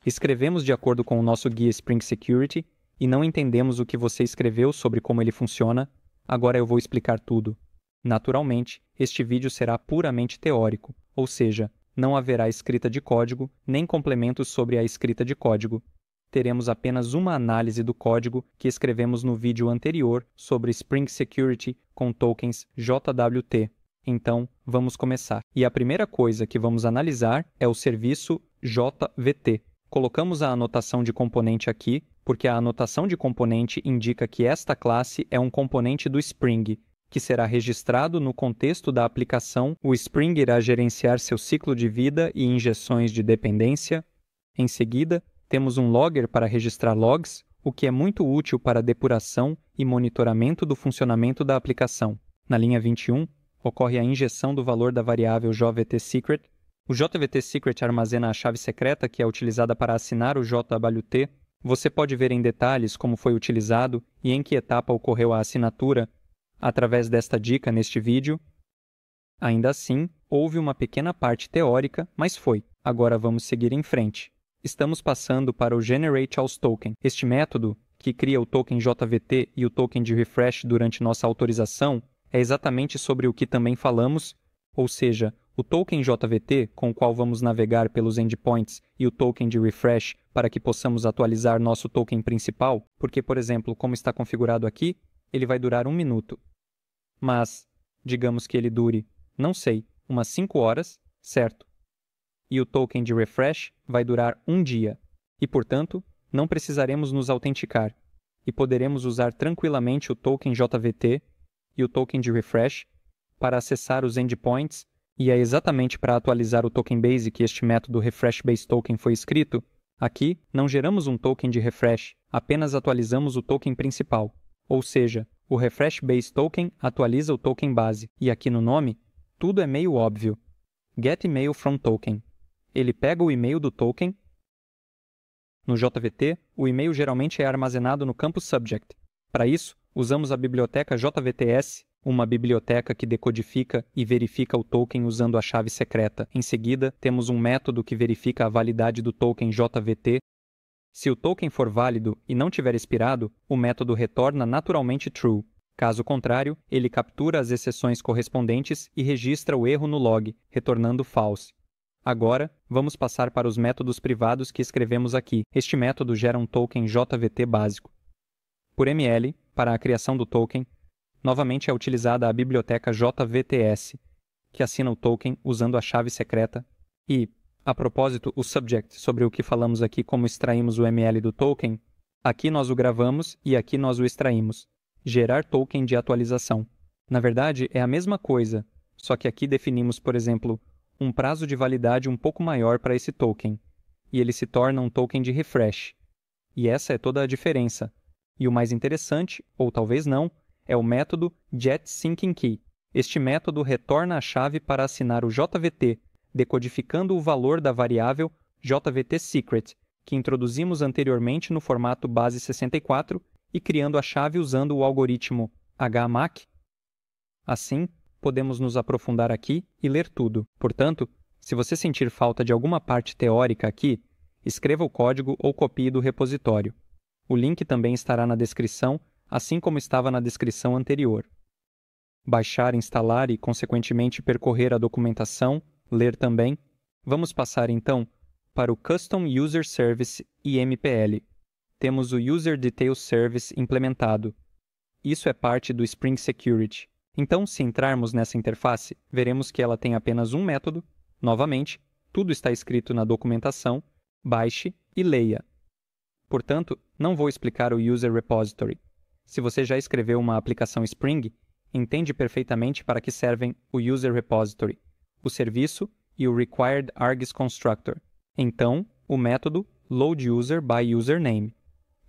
Escrevemos de acordo com o nosso guia Spring Security e não entendemos o que você escreveu sobre como ele funciona. Agora eu vou explicar tudo. Naturalmente, este vídeo será puramente teórico, ou seja, não haverá escrita de código nem complementos sobre a escrita de código. Teremos apenas uma análise do código que escrevemos no vídeo anterior sobre Spring Security com tokens JWT. Então, vamos começar. E a primeira coisa que vamos analisar é o serviço JWT. Colocamos a anotação de componente aqui, porque a anotação de componente indica que esta classe é um componente do Spring, que será registrado no contexto da aplicação. O Spring irá gerenciar seu ciclo de vida e injeções de dependência. Em seguida, temos um logger para registrar logs, o que é muito útil para a depuração e monitoramento do funcionamento da aplicação. Na linha 21, ocorre a injeção do valor da variável JWT-secret. O JWT-secret armazena a chave secreta que é utilizada para assinar o JWT. Você pode ver em detalhes como foi utilizado e em que etapa ocorreu a assinatura através desta dica neste vídeo. Ainda assim, houve uma pequena parte teórica, mas foi. Agora vamos seguir em frente. Estamos passando para o GenerateAusToken. Este método, que cria o token JWT e o token de refresh durante nossa autorização, é exatamente sobre o que também falamos, ou seja, o token JWT, com o qual vamos navegar pelos endpoints, e o token de refresh para que possamos atualizar nosso token principal, porque, por exemplo, como está configurado aqui, ele vai durar 1 minuto. Mas, digamos que ele dure, não sei, umas 5 horas, certo? E o token de refresh vai durar 1 dia. E, portanto, não precisaremos nos autenticar. E poderemos usar tranquilamente o token JWT e o token de refresh para acessar os endpoints. E é exatamente para atualizar o token base que este método refresh_base_token foi escrito. Aqui, não geramos um token de refresh, apenas atualizamos o token principal. Ou seja, o refresh_base_token atualiza o token base. E aqui no nome, tudo é meio óbvio. GetEmailFromToken. Ele pega o e-mail do token. No JWT, o e-mail geralmente é armazenado no campo subject. Para isso, usamos a biblioteca JWTS, uma biblioteca que decodifica e verifica o token usando a chave secreta. Em seguida, temos um método que verifica a validade do token JWT. Se o token for válido e não tiver expirado, o método retorna naturalmente true. Caso contrário, ele captura as exceções correspondentes e registra o erro no log, retornando false. Agora, vamos passar para os métodos privados que escrevemos aqui. Este método gera um token JWT básico. Por ML, para a criação do token, novamente é utilizada a biblioteca JWTS, que assina o token usando a chave secreta. E, a propósito, o subject, sobre o que falamos aqui como extraímos o ML do token, aqui nós o gravamos e aqui nós o extraímos. Gerar token de atualização. Na verdade, é a mesma coisa, só que aqui definimos, por exemplo, um prazo de validade um pouco maior para esse token, e ele se torna um token de refresh. E essa é toda a diferença. E o mais interessante, ou talvez não, é o método getSyncingKey. Este método retorna a chave para assinar o JWT, decodificando o valor da variável JWTSecret, que introduzimos anteriormente no formato base64 e criando a chave usando o algoritmo HMAC. Assim, podemos nos aprofundar aqui e ler tudo. Portanto, se você sentir falta de alguma parte teórica aqui, escreva o código ou copie do repositório. O link também estará na descrição, assim como estava na descrição anterior. Baixar, instalar e, consequentemente, percorrer a documentação, ler também. Vamos passar, então, para o Custom User Service IMPL. Temos o User Details Service implementado. Isso é parte do Spring Security. Então, se entrarmos nessa interface, veremos que ela tem apenas um método. Novamente, tudo está escrito na documentação. Baixe e leia. Portanto, não vou explicar o User Repository. Se você já escreveu uma aplicação Spring, entende perfeitamente para que servem o User Repository, o serviço e o Required Args Constructor. Então, o método LoadUserByUsername.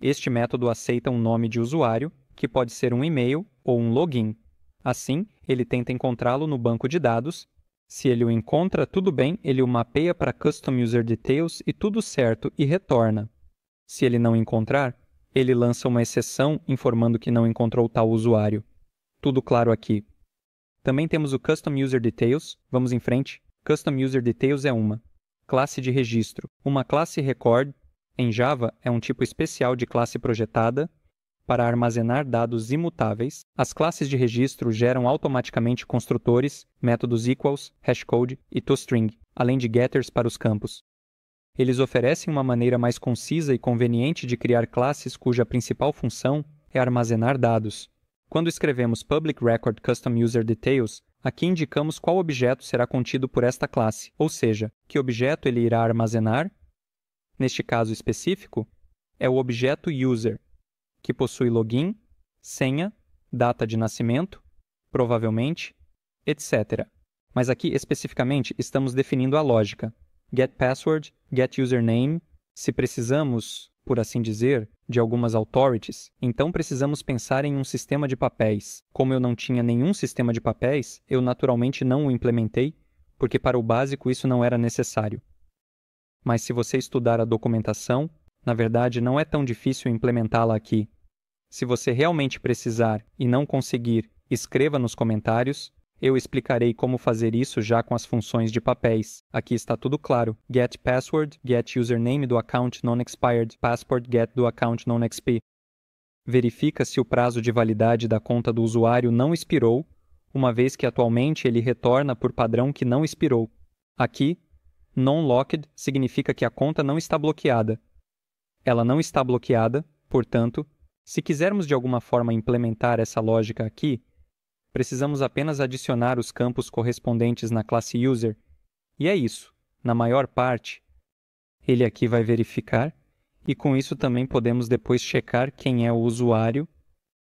Este método aceita um nome de usuário, que pode ser um e-mail ou um login. Assim, ele tenta encontrá-lo no banco de dados. Se ele o encontra, tudo bem, ele o mapeia para Custom User Details e tudo certo e retorna. Se ele não encontrar, ele lança uma exceção informando que não encontrou tal usuário. Tudo claro aqui. Também temos o Custom User Details. Vamos em frente. Custom User Details é uma classe de registro, uma classe record Em Java, é um tipo especial de classe projetada para armazenar dados imutáveis. As classes de registro geram automaticamente construtores, métodos equals, hashcode e toString, além de getters para os campos. Eles oferecem uma maneira mais concisa e conveniente de criar classes cuja principal função é armazenar dados. Quando escrevemos Public Record Custom User Details, aqui indicamos qual objeto será contido por esta classe, ou seja, que objeto ele irá armazenar. Neste caso específico, é o objeto user, que possui login, senha, data de nascimento, provavelmente, etc. Mas aqui especificamente estamos definindo a lógica. GetPassword, GetUsername. Se precisamos, por assim dizer, de algumas authorities, então precisamos pensar em um sistema de papéis. Como eu não tinha nenhum sistema de papéis, eu naturalmente não o implementei, porque para o básico isso não era necessário. Mas se você estudar a documentação, na verdade não é tão difícil implementá-la aqui. Se você realmente precisar e não conseguir, escreva nos comentários. Eu explicarei como fazer isso já com as funções de papéis. Aqui está tudo claro. Get password, get username do account non-expired, passport get do account non-exp. Verifica se o prazo de validade da conta do usuário não expirou, uma vez que atualmente ele retorna por padrão que não expirou. Aqui, non-locked significa que a conta não está bloqueada. Ela não está bloqueada, portanto, se quisermos de alguma forma implementar essa lógica aqui, precisamos apenas adicionar os campos correspondentes na classe user. E é isso. Na maior parte, ele aqui vai verificar, e com isso também podemos depois checar quem é o usuário.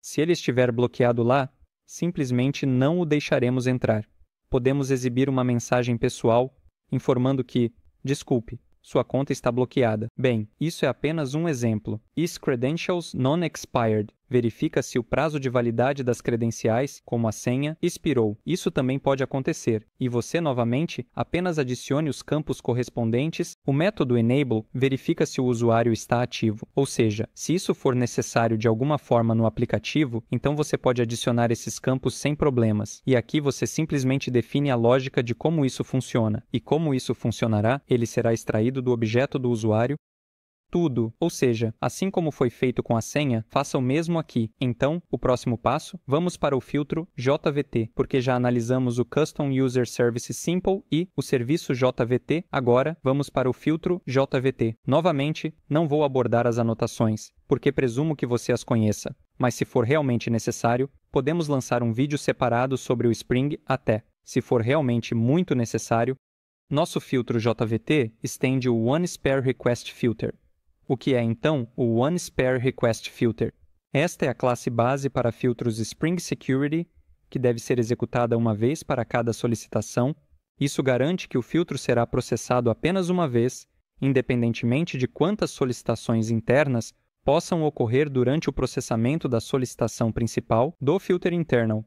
Se ele estiver bloqueado lá, simplesmente não o deixaremos entrar. Podemos exibir uma mensagem pessoal informando que, desculpe, sua conta está bloqueada. Bem, isso é apenas um exemplo. Is credentials non-expired? Verifica se o prazo de validade das credenciais, como a senha, expirou. Isso também pode acontecer. E você, novamente, apenas adicione os campos correspondentes. O método enable verifica se o usuário está ativo. Ou seja, se isso for necessário de alguma forma no aplicativo, então você pode adicionar esses campos sem problemas. E aqui você simplesmente define a lógica de como isso funciona. E como isso funcionará, ele será extraído do objeto do usuário. Tudo, ou seja, assim como foi feito com a senha, faça o mesmo aqui. Então, o próximo passo, vamos para o filtro JVT, porque já analisamos o Custom User Service Simple e o serviço JVT, agora vamos para o filtro JVT. Novamente, não vou abordar as anotações, porque presumo que você as conheça, mas se for realmente necessário, podemos lançar um vídeo separado sobre o Spring até, se for realmente muito necessário. Nosso filtro JVT estende o OneSpareRequestFilter. O que é, então, o OneSpareRequestFilter? Esta é a classe base para filtros Spring Security, que deve ser executada uma vez para cada solicitação. Isso garante que o filtro será processado apenas uma vez, independentemente de quantas solicitações internas possam ocorrer durante o processamento da solicitação principal do filter internal.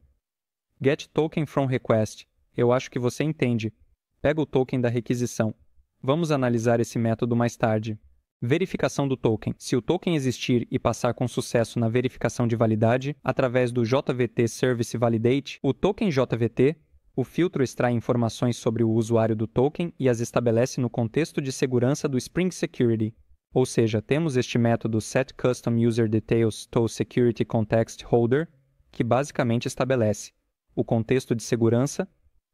Get token from request. Eu acho que você entende. Pega o token da requisição. Vamos analisar esse método mais tarde. Verificação do token. Se o token existir e passar com sucesso na verificação de validade, através do JVT Service Validate, o token JVT, o filtro extrai informações sobre o usuário do token e as estabelece no contexto de segurança do Spring Security. Ou seja, temos este método setCustomUserDetails toSecurityContextHolder, que basicamente estabelece o contexto de segurança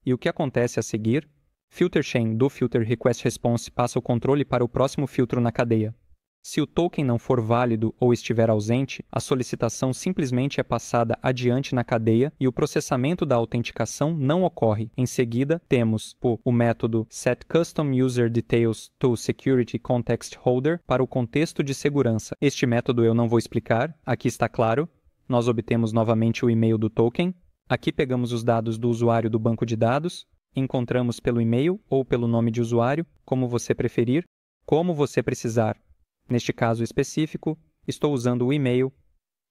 e o que acontece a seguir. Filter chain do filter request response passa o controle para o próximo filtro na cadeia. Se o token não for válido ou estiver ausente, a solicitação simplesmente é passada adiante na cadeia e o processamento da autenticação não ocorre. Em seguida, temos o método setCustomUserDetails toSecurityContextHolder para o contexto de segurança. Este método eu não vou explicar, aqui está claro. Nós obtemos novamente o e-mail do token. Aqui pegamos os dados do usuário do banco de dados. Encontramos pelo e-mail ou pelo nome de usuário, como você preferir, como você precisar. Neste caso específico, estou usando o e-mail.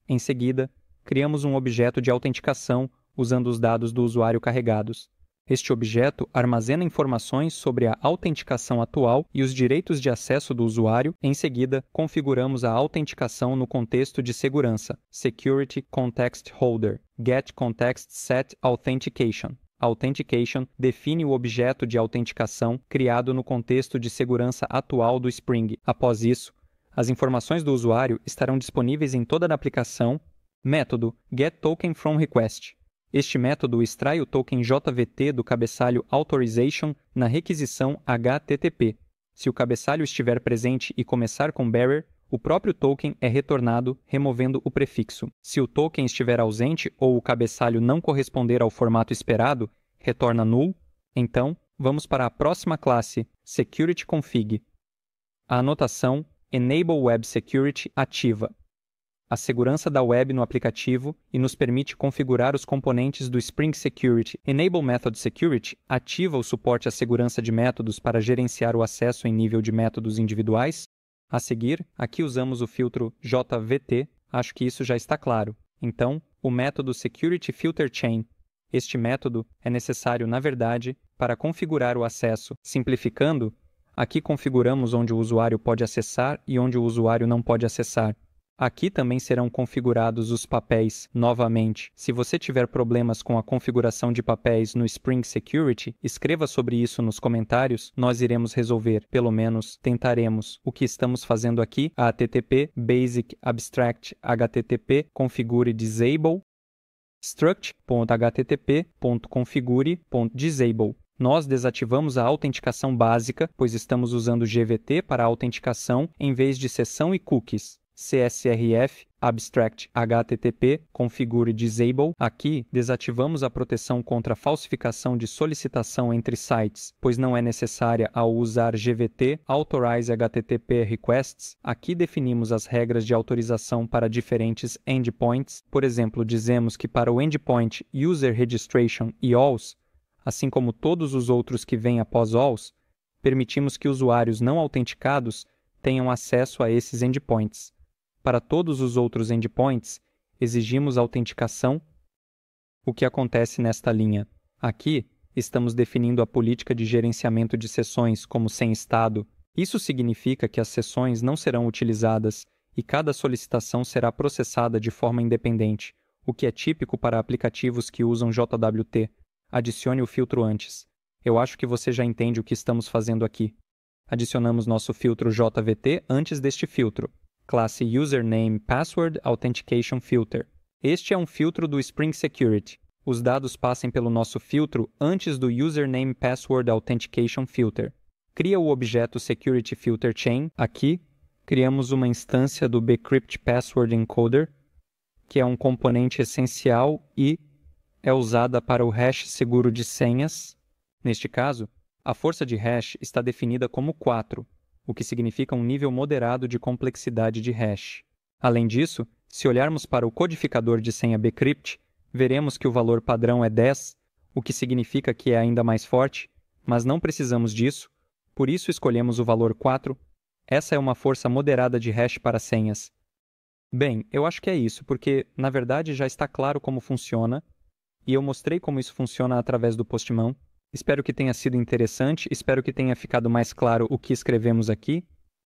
Em seguida, criamos um objeto de autenticação usando os dados do usuário carregados. Este objeto armazena informações sobre a autenticação atual e os direitos de acesso do usuário. Em seguida, configuramos a autenticação no contexto de segurança, Security Context Holder, Get Context Set Authentication. Authentication define o objeto de autenticação criado no contexto de segurança atual do Spring. Após isso, As informações do usuário estarão disponíveis em toda a aplicação. Método getTokenFromRequest. Este método extrai o token JVT do cabeçalho Authorization na requisição HTTP. Se o cabeçalho estiver presente e começar com bearer, o próprio token é retornado, removendo o prefixo. Se o token estiver ausente ou o cabeçalho não corresponder ao formato esperado, retorna null. Então, vamos para a próxima classe, SecurityConfig. A anotação Enable Web Security ativa a segurança da web no aplicativo e nos permite configurar os componentes do Spring Security. Enable Method Security ativa o suporte à segurança de métodos para gerenciar o acesso em nível de métodos individuais. A seguir, aqui usamos o filtro JVT, acho que isso já está claro. Então, o método Security Filter Chain. Este método é necessário, na verdade, para configurar o acesso. Simplificando, aqui configuramos onde o usuário pode acessar e onde o usuário não pode acessar. Aqui também serão configurados os papéis novamente. Se você tiver problemas com a configuração de papéis no Spring Security, escreva sobre isso nos comentários, nós iremos resolver, pelo menos tentaremos. O que estamos fazendo aqui, http basic abstract http configure disable struct.http.configure.disable. Nós desativamos a autenticação básica, pois estamos usando GVT para a autenticação em vez de sessão e cookies. CSRF abstract http configure disable. Aqui desativamos a proteção contra falsificação de solicitação entre sites, pois não é necessária ao usar GVT authorize http requests. Aqui definimos as regras de autorização para diferentes endpoints. Por exemplo, dizemos que para o endpoint user registration e alls, assim como todos os outros que vêm após alls, permitimos que usuários não autenticados tenham acesso a esses endpoints. Para todos os outros endpoints, exigimos autenticação. O que acontece nesta linha? Aqui, estamos definindo a política de gerenciamento de sessões como sem estado. Isso significa que as sessões não serão utilizadas e cada solicitação será processada de forma independente, o que é típico para aplicativos que usam JWT. Adicione o filtro antes. Eu acho que você já entende o que estamos fazendo aqui. Adicionamos nosso filtro JVT antes deste filtro. Classe Username Password Authentication Filter. Este é um filtro do Spring Security. Os dados passem pelo nosso filtro antes do Username Password Authentication Filter. Cria o objeto Security Filter Chain. Aqui, criamos uma instância do bcrypt Password Encoder, que é um componente essencial e é usada para o hash seguro de senhas. Neste caso, a força de hash está definida como 4. O que significa um nível moderado de complexidade de hash. Além disso, se olharmos para o codificador de senha bcrypt, veremos que o valor padrão é 10, o que significa que é ainda mais forte, mas não precisamos disso, por isso escolhemos o valor 4. Essa é uma força moderada de hash para senhas. Bem, eu acho que é isso, porque, na verdade, já está claro como funciona, e eu mostrei como isso funciona através do Postman. Espero que tenha sido interessante, espero que tenha ficado mais claro o que escrevemos aqui.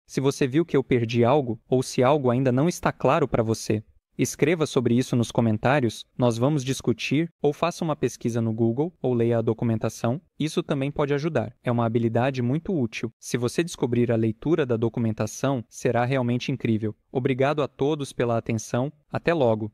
Se você viu que eu perdi algo, ou se algo ainda não está claro para você, escreva sobre isso nos comentários, nós vamos discutir, ou faça uma pesquisa no Google, ou leia a documentação. Isso também pode ajudar. É uma habilidade muito útil. Se você descobrir a leitura da documentação, será realmente incrível. Obrigado a todos pela atenção. Até logo!